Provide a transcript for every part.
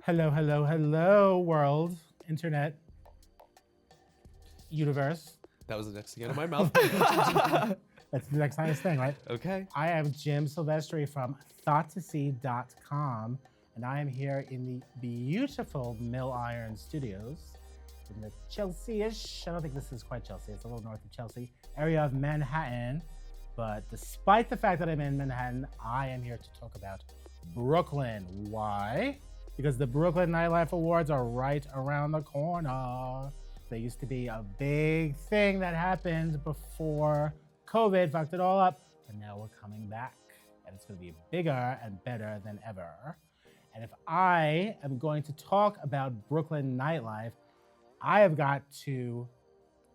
Hello, hello, hello, world, internet, universe. That was the next thing out of my mouth. That's the next highest thing, right? Okay. I am Jim Silvestri from thoughttosee.com, and I am here in the beautiful Mill Iron Studios in the Chelsea-ish, I don't think this is quite Chelsea, it's a little north of Chelsea, area of Manhattan. But despite the fact that I'm in Manhattan, I am here to talk about Brooklyn. Why? Because the Brooklyn Nightlife Awards are right around the corner. They used to be a big thing that happened before COVID fucked it all up, but now we're coming back, and it's going to be bigger and better than ever. And if I am going to talk about Brooklyn nightlife, I have got to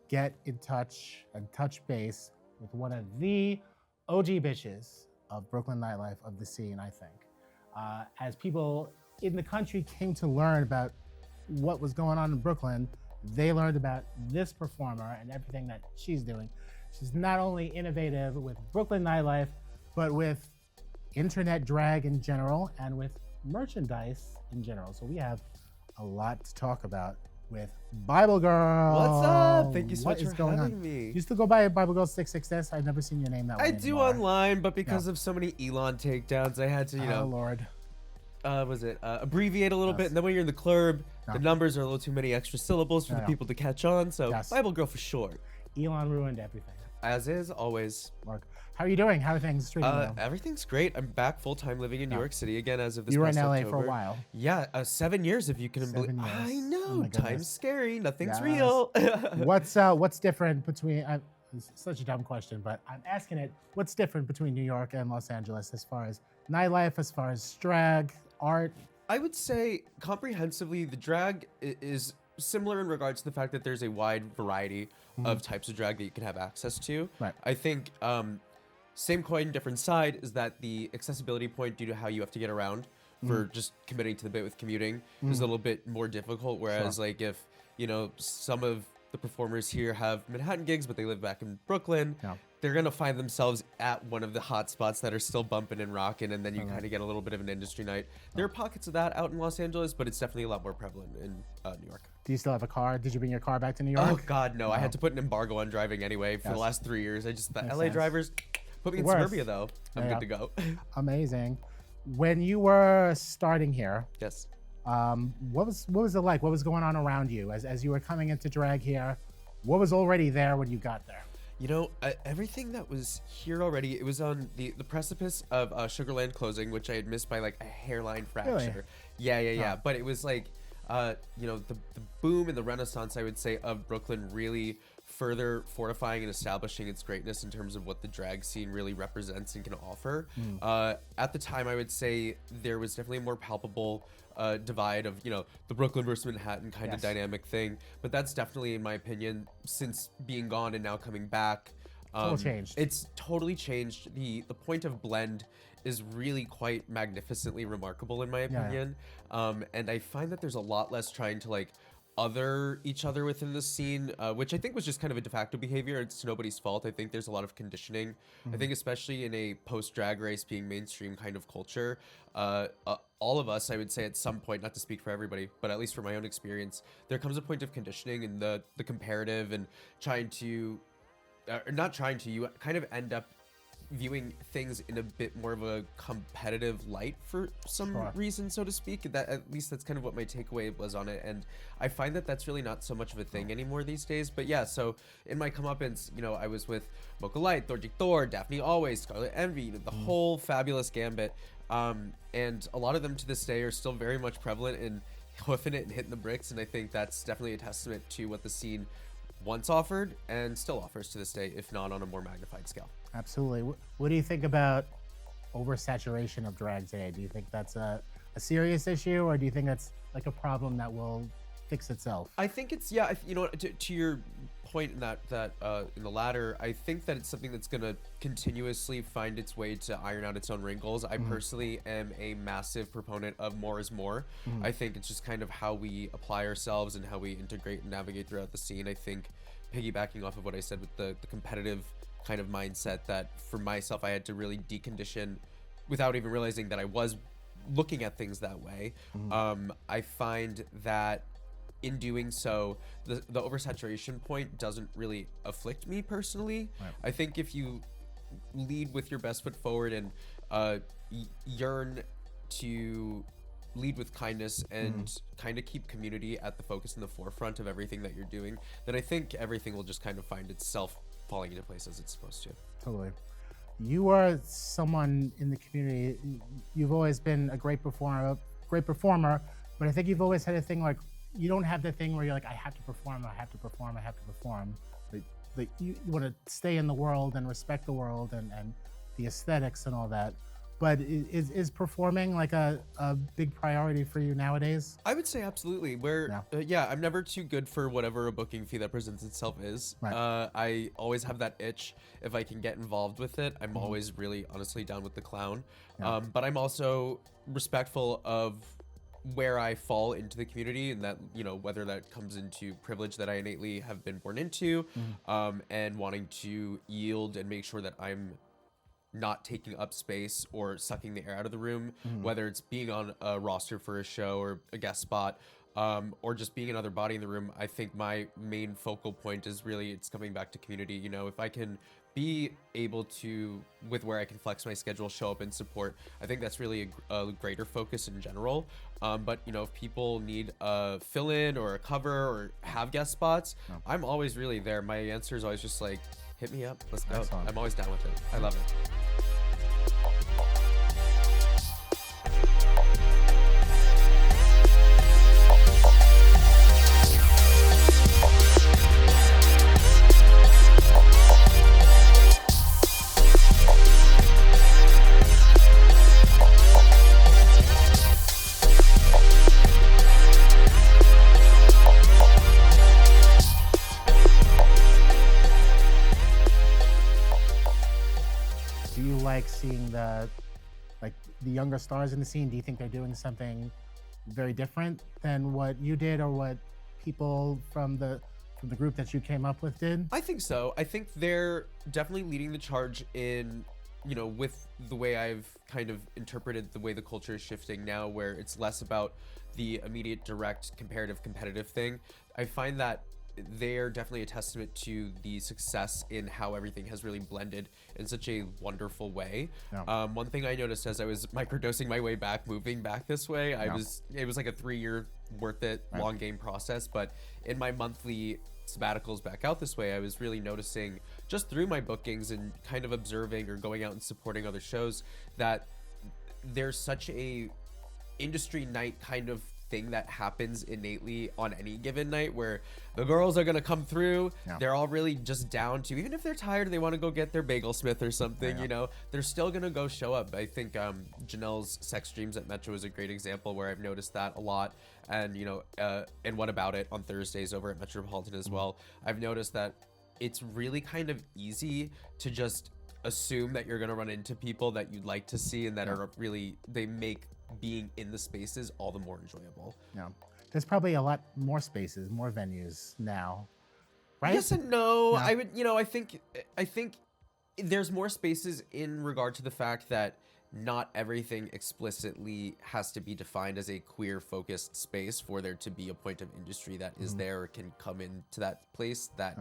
get in touch and touch base with one of the OG bitches of Brooklyn nightlife, of the scene, I think. As people in the country came to learn about what was going on in Brooklyn, they learned about this performer and everything that she's doing. She's not only innovative with Brooklyn nightlife, but with internet drag in general and with merchandise in general. So we have a lot to talk about with Biblegirl. What's up? Thank you so What much is for going having on? me. You used to go by Biblegirl666. I've never seen your name that way I do anymore. online, but because of so many Elon takedowns, I had to, Oh, Lord. abbreviate a little bit. And then when you're in the club, No. the numbers are a little too many extra syllables for No, the no. people to catch on. So Yes. Bible Girl for short. Elon ruined everything. As is, always. Mark, how are you doing? How are things treating you? Everything's great. I'm back full-time living in New Yeah. York City again as of this You were in past LA October. for a while. Yeah, 7 years if you can 7 believe. years. I Oh know, my time's goodness. scary. Nothing's Yes. real. What's different between? It's such a dumb question, but I'm asking it. What's different between New York and Los Angeles as far as nightlife, as far as drag, art? I would say comprehensively, the drag is similar in regards to the fact that there's a wide variety of types of drag that you can have access to. Right. I think same coin, different side is that the accessibility point due to how you have to get around for just committing to the bit with commuting is a little bit more difficult. Whereas like if, some of the performers here have Manhattan gigs, but they live back in Brooklyn, Yeah. they're going to find themselves at one of the hot spots that are still bumping and rocking, and then you kind of get a little bit of an industry night. There are pockets of that out in Los Angeles, but it's definitely a lot more prevalent in New York. Do you still have a car? Did you bring your car back to New York? Oh, God, no. I had to put an embargo on driving anyway for the Yes. last 3 years. The Makes LA sense. drivers put me in Worth. suburbia, though. I'm Yeah. good to go. Amazing. When you were starting here, Yes. what was it like? What was going on around you as you were coming into drag here? What was already there when you got there? Everything that was here already, it was on the precipice of Sugarland closing, which I had missed by like a hairline fracture. Yeah. But it was like, the boom and the renaissance, I would say, of Brooklyn really further fortifying and establishing its greatness in terms of what the drag scene really represents and can offer. At the time, I would say there was definitely a more palpable divide of, the Brooklyn versus Manhattan kind of Yes. dynamic thing. But that's definitely, in my opinion, since being gone and now coming back, all changed. It's totally changed. The point of blend is really quite magnificently remarkable in my opinion. And I find that there's a lot less trying to like other each other within the scene, which I think was just kind of a de facto behavior. It's nobody's fault. I think there's a lot of conditioning. I think especially in a post drag race being mainstream kind of culture, all of us, I would say at some point, not to speak for everybody, but at least from my own experience, there comes a point of conditioning and the comparative and trying to, not trying to, you kind of end up viewing things in a bit more of a competitive light for some Sure. reason, so to speak. That at least that's kind of what my takeaway was on it, and I find that that's really not so much of a thing anymore these days. But yeah, so in my comeuppance, I was with Mocha Light, Thorjik Thor, Daphne Always, Scarlet Envy, the whole fabulous gambit, and a lot of them to this day are still very much prevalent in hoofing it and hitting the bricks, and I think that's definitely a testament to what the scene once offered and still offers to this day, if not on a more magnified scale. Absolutely. What do you think about oversaturation of drag today? Do you think that's a serious issue, or do you think that's like a problem that will fix itself? I think it's to your point in that in the latter, I think that it's something that's going to continuously find its way to iron out its own wrinkles. I personally am a massive proponent of more is more. I think it's just kind of how we apply ourselves and how we integrate and navigate throughout the scene. I think piggybacking off of what I said with the competitive kind of mindset, that for myself I had to really decondition without even realizing that I was looking at things that way. I find that in doing so, the oversaturation point doesn't really afflict me personally. Right. I think if you lead with your best foot forward and yearn to lead with kindness and kind of keep community at the focus in the forefront of everything that you're doing, then I think everything will just kind of find itself falling into place as it's supposed to. Totally. You are someone in the community. You've always been a great performer, but I think you've always had a thing like, you don't have the thing where you're like, I have to perform. But you want to stay in the world and respect the world and the aesthetics and all that. But is performing like a big priority for you nowadays? I would say absolutely. I'm never too good for whatever a booking fee that presents itself is. Right. I always have that itch. If I can get involved with it, I'm always really honestly down with the clown. Yeah. But I'm also respectful of where I fall into the community, and that, you know, whether that comes into privilege that I innately have been born into, and wanting to yield and make sure that I'm not taking up space or sucking the air out of the room, whether it's being on a roster for a show or a guest spot, or just being another body in the room. I think my main focal point is really, it's coming back to community. You know, if I can be able to, with where I can flex my schedule, show up and support, I think that's really a greater focus in general. But, you know, if people need a fill-in or a cover or have guest spots, I'm always really there. My answer is always just like, hit me up, let's go. Excellent. I'm always down with it. I love it. Do you like seeing the younger stars in the scene? Do you think they're doing something very different than what you did or what people from the group that you came up with did? I think so. I think they're definitely leading the charge in, you know, with the way I've kind of interpreted the way the culture is shifting now, where it's less about the immediate, direct, comparative, competitive thing. I find that they're definitely a testament to the success in how everything has really blended in such a wonderful way. Yeah. One thing I noticed as I was microdosing my way back, moving back this way, it was like a 3-year worth it long game process. But in my monthly sabbaticals back out this way, I was really noticing just through my bookings and kind of observing or going out and supporting other shows that there's such a industry night kind of thing that happens innately on any given night, where the girls are gonna come through. They're all really just down to, even if they're tired, they want to go get their bagel smith or something. You know, they're still gonna go show up. I think Janelle's sex dreams at Metro is a great example where I've noticed that a lot. And, you know, and What About It on Thursdays over at Metropolitan as well, I've noticed that it's really kind of easy to just assume that you're gonna run into people that you'd like to see and that are really, they make being in the spaces all the more enjoyable. Yeah. There's probably a lot more spaces, more venues now, right? Yes and no. I would, you know, I think there's more spaces in regard to the fact that not everything explicitly has to be defined as a queer focused space for there to be a point of industry that is there or can come into that place that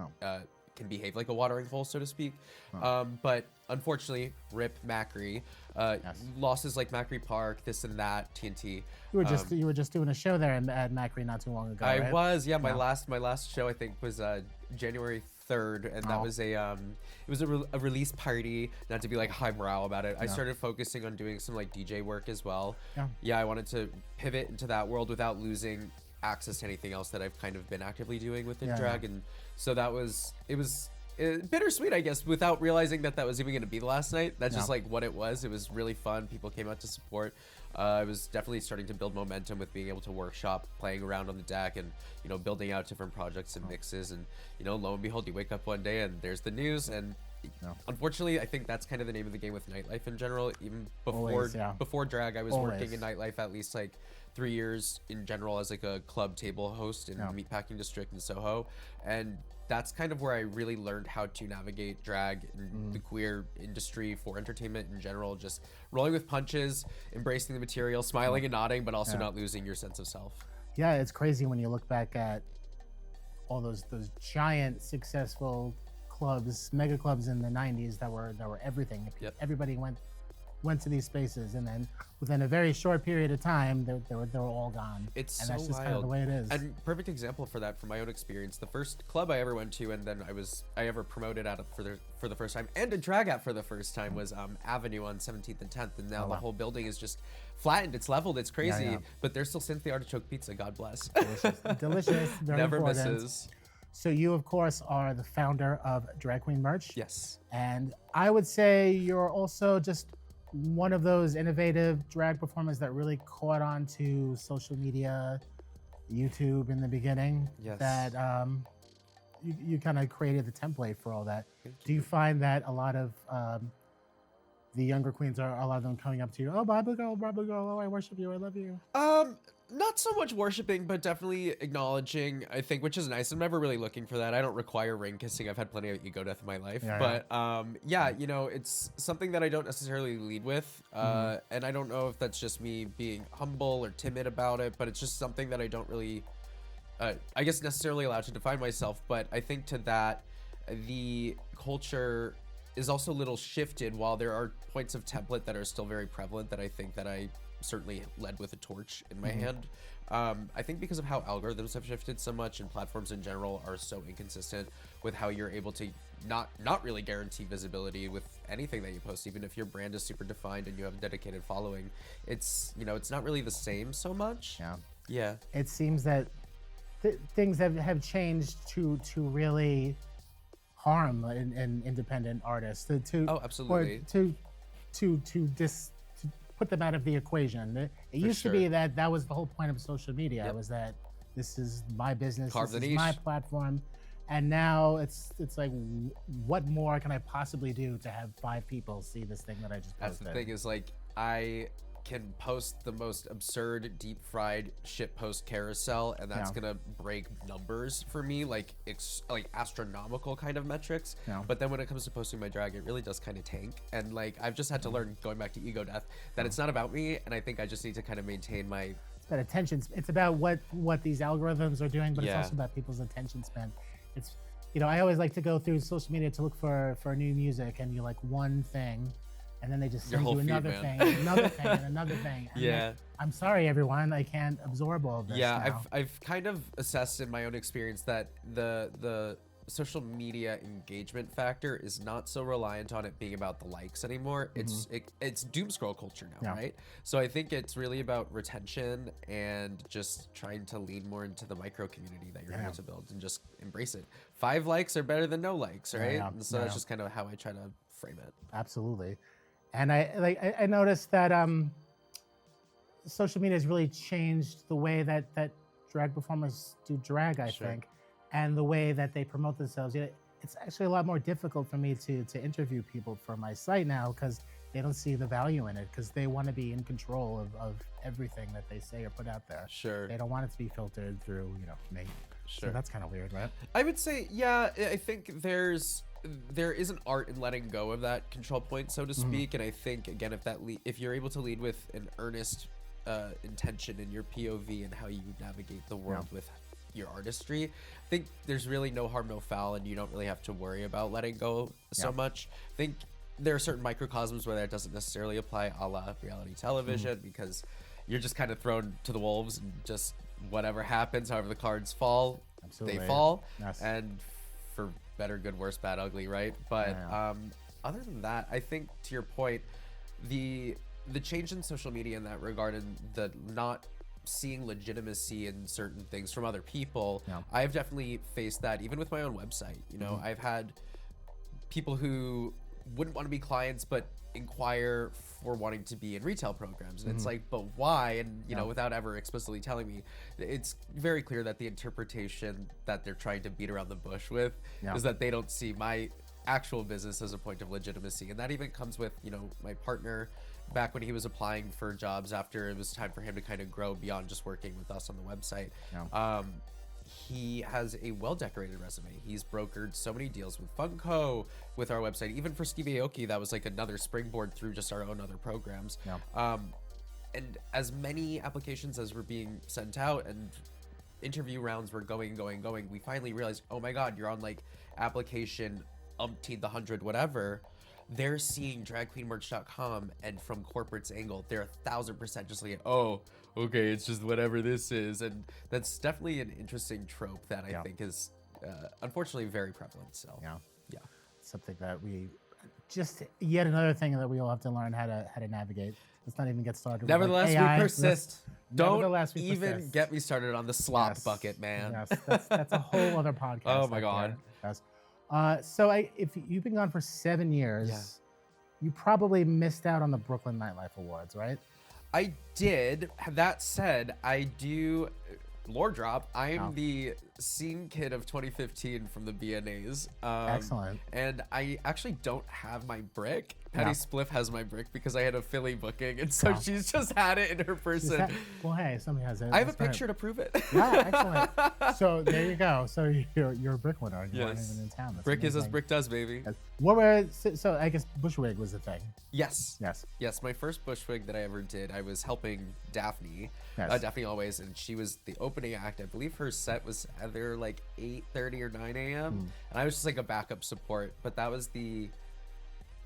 can behave like a watering hole, so to speak. But unfortunately, RIP Macri, losses like Macri Park, this and that, TNT. You were just doing a show there at Macri not too long ago. I right? was, yeah. My last show I think was January 3rd, and that was a release party. Not to be like high morale about it. I started focusing on doing some like DJ work as well. I wanted to pivot into that world without losing access to anything else that I've kind of been actively doing within drag. And so it was bittersweet, I guess, without realizing that was even going to be the last night. That's just like what it was. It was really fun. People came out to support. I was definitely starting to build momentum with being able to workshop, playing around on the deck, and, you know, building out different projects and mixes. And, you know, lo and behold, you wake up one day and there's the news, and No. unfortunately, I think that's kind of the name of the game with nightlife in general. Even before Always, yeah. before drag, I was Always. working in nightlife at least like 3 years in general as like a club table host in Yeah. Meatpacking District in Soho, and that's kind of where I really learned how to navigate drag and the queer industry for entertainment in general. Just rolling with punches, embracing the material, smiling and nodding, but also not losing your sense of self. Yeah, it's crazy when you look back at all those giant successful clubs, mega clubs in the 90s that were everything. Yep. Everybody went to these spaces, and then within a very short period of time, they were all gone. It's and so that's just wild. kind of the way it is. And perfect example for that from my own experience. The first club I ever went to, and then I ever promoted at for the first time, and did drag at for the first time, was Avenue on 17th and 10th, and now the whole building is just flattened. It's leveled. It's crazy, yeah. but there's still Cynthia Artichoke Pizza. God bless. Delicious. Very Never important. misses. So you, of course, are the founder of Drag Queen Merch. Yes. And I would say you're also just one of those innovative drag performers that really caught on to social media, YouTube in the beginning. Yes. That you kind of created the template for all that. Thank Do you find that a lot of the younger queens a lot of them coming up to you? Oh, Biblegirl, oh, I worship you, I love you. Not so much worshiping, but definitely acknowledging, I think, which is nice. I'm never really looking for that. I don't require ring kissing. I've had plenty of ego death in my life. Yeah, But you know, it's something that I don't necessarily lead with. And I don't know if that's just me being humble or timid about it, but it's just something that I don't really, I guess, necessarily allowed to define myself. But I think to that, the culture is also a little shifted. While there are points of template that are still very prevalent, that I think that I certainly led with a torch in my hand. I think because of how algorithms have shifted so much, and platforms in general are so inconsistent with how you're able to not really guarantee visibility with anything that you post, even if your brand is super defined and you have a dedicated following. It's, you know, it's not really the same so much. Yeah. It seems that things have changed to really harm an independent artist. Oh, absolutely. Or to put them out of the equation. It used to be that was the whole point of social media, was that this is my business, Carve this the is niche. my platform. And now it's like, what more can I possibly do to have 5 people see this thing that I just posted? That's the thing, is like, I can post the most absurd deep fried shit post carousel, and that's gonna break numbers for me, like astronomical kind of metrics. But then when it comes to posting my drag, it really does kind of tank. And like, I've just had to learn, going back to ego death, that it's not about me, and I think I just need to kind of maintain my But attention, it's about what these algorithms are doing, but it's Yeah. also about people's attention span. It's, you know, I always like to go through social media to look for new music, and you like one thing, and then they just Your send whole you feed, another man. thing, and another thing, and another thing. And Yeah. like, I'm sorry, everyone, I can't absorb all of this. Yeah, now. I've kind of assessed in my own experience that the social media engagement factor is not so reliant on it being about the likes anymore. It's doom scroll culture now, right? So I think it's really about retention and just trying to lean more into the micro community that you're able to build, and just embrace it. 5 likes are better than no likes, right? And so that's just kind of how I try to frame it. Absolutely. And I noticed that social media has really changed the way that drag performers do drag, I think, and the way that they promote themselves. You know, it's actually a lot more difficult for me to interview people for my site now, because they don't see the value in it, because they want to be in control of everything that they say or put out there. They don't want it to be filtered through, you know, me. So that's kind of weird, right? I would say, yeah, I think there is an art in letting go of that control point, so to speak. And I think, again, if you're able to lead with an earnest intention in your POV and how you navigate the world with your artistry, I think there's really no harm, no foul, and you don't really have to worry about letting go so much. I think there are certain microcosms where that doesn't necessarily apply, a la reality television, because you're just kind of thrown to the wolves, and just whatever happens, however the cards fall, they fall. And for better, good, worse, bad, ugly, right? But other than that, I think, to your point, the change in social media in that regard, and the not seeing legitimacy in certain things from other people, I've definitely faced that even with my own website. You know, I've had people who wouldn't want to be clients but inquire for wanting to be in retail programs, and it's like, but why? And you know, without ever explicitly telling me, it's very clear that the interpretation that they're trying to beat around the bush with is that they don't see my actual business as a point of legitimacy. And that even comes with, you know, my partner back when he was applying for jobs after it was time for him to kind of grow beyond just working with us on the website. Yeah. He has a well-decorated resume. He's brokered so many deals with Funko, with our website, even for Skibayoki. That was like another springboard through just our own other programs. Yeah. And as many applications as were being sent out and interview rounds were going, we finally realized, oh my God, you're on like application umpteenth, 100, whatever. They're seeing dragqueenmerch.com, and from corporate's angle, they're 1,000% just like, oh, okay, it's just whatever this is. And that's definitely an interesting trope that I think is unfortunately very prevalent. So yeah, something that we just yet another thing that we all have to learn how to navigate. Let's not even get started. Nevertheless, AI. we persist. Don't we even persist. get me started on the slop bucket, man. Yes, that's a whole other podcast. Oh my God. Yes. So if you've been gone for 7 years, you probably missed out on the Brooklyn Nightlife Awards, right? I did. That said, I do. Lore drop. I am the scene kid of 2015 from the BNAs. Excellent. And I actually don't have my brick. Patty Spliff has my brick because I had a Philly booking, and so she's just had it in her person. Well, hey, somebody has it. I have a picture to prove it. Yeah, excellent. So there you go. So you're a brick winner. You weren't even in town. That's brick amazing. is as brick does, baby. Yes. What were so I guess Bushwig was the thing. Yes. Yes. Yes. My first Bushwig that I ever did, I was helping Daphne. Yes. Daphne Always, and she was the opening act. I believe her set was either like 8:30 or 9 a.m. And I was just like a backup support. But that was the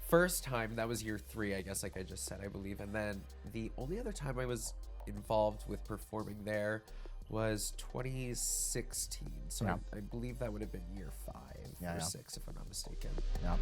first time. That was year 3, I guess, like I just said, I believe. And then the only other time I was involved with performing there was 2016. So I believe that would have been year 5 or 6, if I'm not mistaken. Yeah.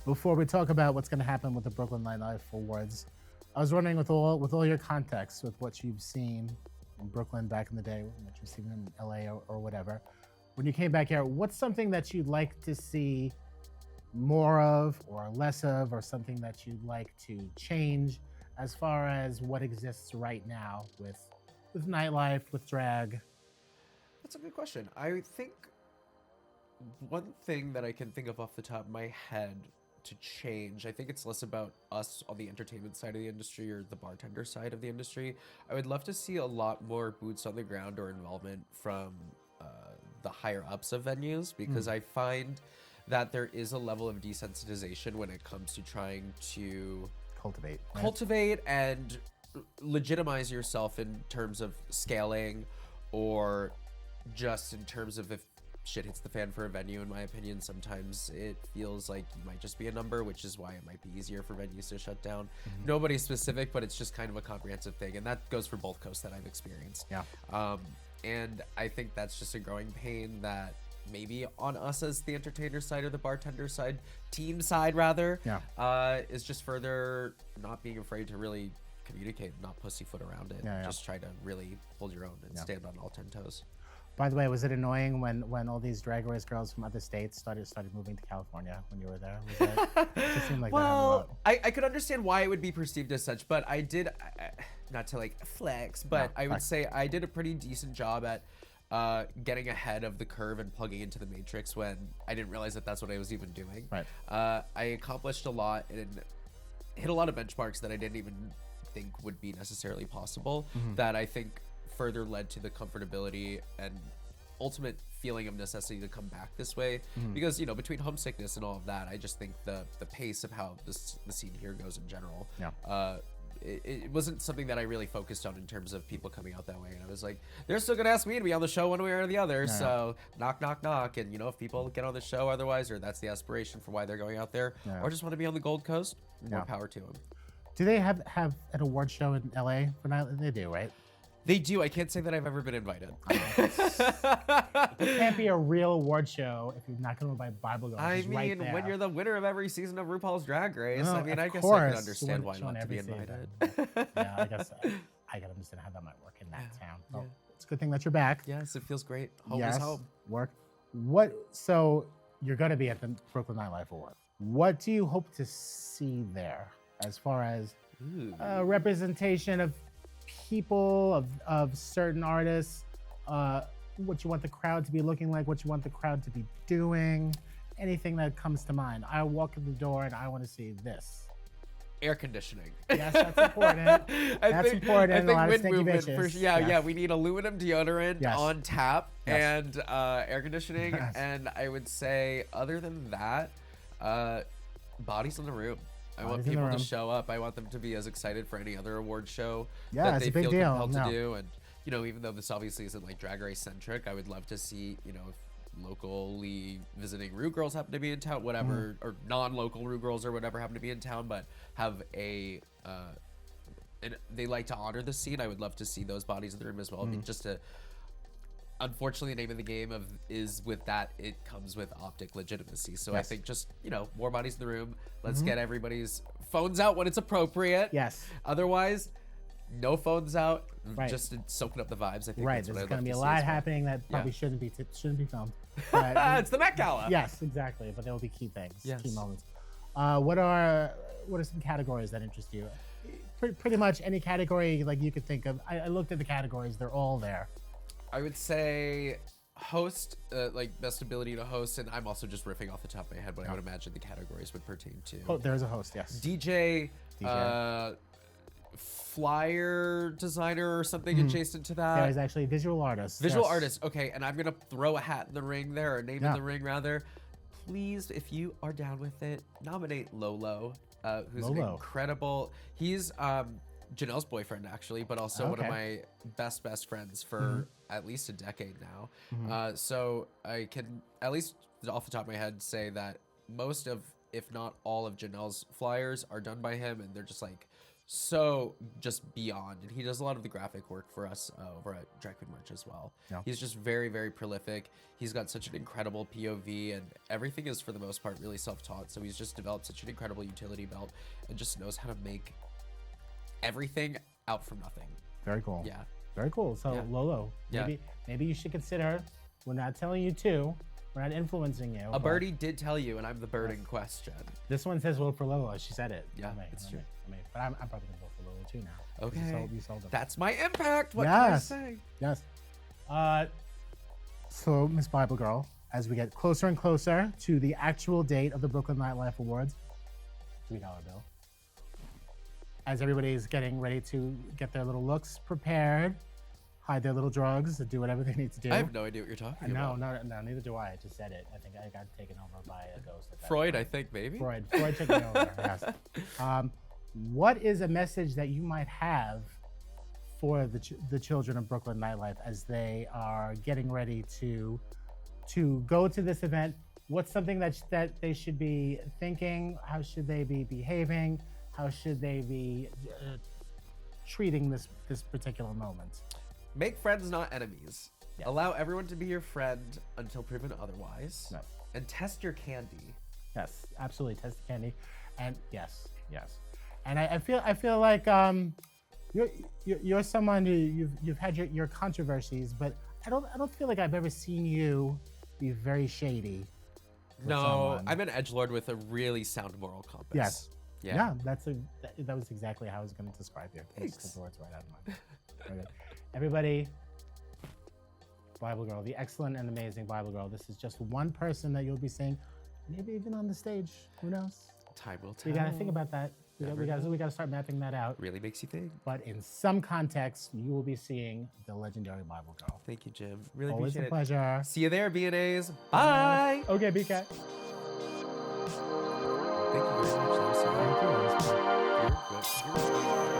Before we talk about what's going to happen with the Brooklyn Nightlife Awards, I was wondering, with all your context, with what you've seen in Brooklyn back in the day, what you've seen in LA or whatever, when you came back here, what's something that you'd like to see more of or less of, or something that you'd like to change as far as what exists right now with nightlife, with drag? That's a good question. I think one thing that I can think of off the top of my head to change, I think it's less about us on the entertainment side of the industry or the bartender side of the industry. I would love to see a lot more boots on the ground or involvement from the higher ups of venues, because I find that there is a level of desensitization when it comes to trying to cultivate and legitimize yourself in terms of scaling, or just in terms of if shit hits the fan for a venue. In my opinion, sometimes it feels like you might just be a number, which is why it might be easier for venues to shut down. Nobody specific, but it's just kind of a comprehensive thing, and that goes for both coasts that I've experienced. And I think that's just a growing pain that maybe on us as the entertainer side or the bartender side, team side rather, is just further not being afraid to really communicate, not pussyfoot around it. Just try to really hold your own and stand on all 10 toes. By the way, was it annoying when all these Drag Race girls from other states started moving to California when you were there? Was that, it just seemed like well, I could understand why it would be perceived as such, but I did, not to like flex, but I would say I did a pretty decent job at getting ahead of the curve and plugging into the matrix when I didn't realize that that's what I was even doing. I accomplished a lot and hit a lot of benchmarks that I didn't even think would be necessarily possible, that I think further led to the comfortability and ultimate feeling of necessity to come back this way, because, you know, between homesickness and all of that, I just think the pace of how the scene here goes in general, it wasn't something that I really focused on in terms of people coming out that way. And I was like, they're still gonna ask me to be on the show one way or the other, so knock knock knock. And, you know, if people get on the show otherwise, or that's the aspiration for why they're going out there, or just want to be on the Gold Coast, more power to them. Do they have an award show in LA for night? They do, right? They do. I can't say that I've ever been invited. It can't be a real award show if you're not going to buy Biblegirl. I mean, when you're the winner of every season of RuPaul's Drag Race, No, I mean, of I guess I course. can understand why not to be Every invited. Yeah, I guess I can understand how that might work in that town. Well, yeah. it's a good thing that you're back. Yes, it feels great. Home Yes, is home. work. So you're going to be at the Brooklyn Nightlife Awards. What do you hope to see there as far as representation of people, of certain artists, what you want the crowd to be looking like, what you want the crowd to be doing, anything that comes to mind? I walk in the door and I want to see this. Air conditioning. Yes, that's important. That's important. I A lot of think stinky wind movement. bitches. Yeah, we need aluminum deodorant Yes. on tap Yes. and air conditioning. Yes. And I would say, other than that, bodies in the room. I want Bodies in the people to room. show up. I want them to be as excited for any other award show Yeah, that it's they a big feel deal. compelled No. to do. And you know, even though this obviously isn't like Drag Race centric, I would love to see, you know, if locally visiting Rue girls happen to be in town, whatever, or non-local Rue girls or whatever happen to be in town, but have a and they like to honor the scene. I would love to see those bodies in the room as well. I mean, just to, unfortunately, the name of the game is with that, it comes with optic legitimacy. So I think just, you know, more bodies in the room. Let's get everybody's phones out when it's appropriate. Yes. Otherwise, no phones out. Right. Just soaking up the vibes. I think Right, that's what there's I'd going to love be a see lot as well. happening that probably Yeah. shouldn't be filmed. But, It's the Met Gala. yes, exactly. But there will be key things, Yes. key moments. What are some categories that interest you? Pretty much any category like you could think of. I looked at the categories; they're all there. I would say host, like best ability to host, and I'm also just riffing off the top of my head what I would imagine the categories would pertain to. Oh, there's a host. Yes. DJ, flyer designer or something adjacent to that. There's actually visual artists. Visual yes. artist. Okay, and I'm gonna throw a hat in the ring there, or name in the ring rather. Please, if you are down with it, nominate Lolo, who's an Lolo. incredible. He's Janelle's boyfriend actually, but also one of my best friends for at least a decade now. So I can at least off the top of my head say that most of, if not all of Janelle's flyers are done by him, and they're just like so just beyond. And he does a lot of the graphic work for us over at Drag Queen Merch as well. Yeah. He's just very prolific. He's got such an incredible POV, and everything is for the most part really self-taught. So he's just developed such an incredible utility belt and just knows how to make everything out from nothing. Very cool. Yeah. Very cool. So Yeah. Lolo, maybe you should consider. We're not telling you to. We're not influencing you. A but birdie did tell you, and I'm the bird in question. This one says vote for Lolo. She said it. Yeah, it's true. But I'm probably gonna vote for Lolo too now. Okay. You sold them. That's my impact. What can I Yes. say? Yes. So, Miss Biblegirl, as we get closer and closer to the actual date of the Brooklyn Nightlife Awards, $3 bill. As everybody's getting ready to get their little looks prepared, hide their little drugs, and do whatever they need to do. I have no idea what you're talking No, about. no, neither do I. I just said it. I think I got taken over by a ghost. At that Freud, point. I think maybe. Freud took me over. Yes. What is a message that you might have for the children of Brooklyn Nightlife as they are getting ready to go to this event? What's something that they should be thinking? How should they be behaving? How should they be treating this particular moment? Make friends, not enemies. Yeah. Allow everyone to be your friend until proven otherwise. No. And test your candy. Yes, absolutely. Test the candy, and yes. And I feel like you're someone who you've had your controversies, but I don't feel like I've ever seen you be very shady. with No, someone. I'm an edgelord with a really sound moral compass. Yes. Yeah. That was exactly how I was going to describe you. Thanks. Took the words right out of my mouth. Very good. Everybody, Biblegirl, the excellent and amazing Biblegirl. This is just one person that you'll be seeing, maybe even on the stage. Who knows? Time will tell. We got to think about that. We Never got to start mapping that out. Really makes you think. But in some context, you will be seeing the legendary Biblegirl. Thank you, Jim. Really Always a appreciate it. pleasure. See you there, B&As. Bye. Okay, BK. Thank you very much. That was so Thank you. You're good. You're good.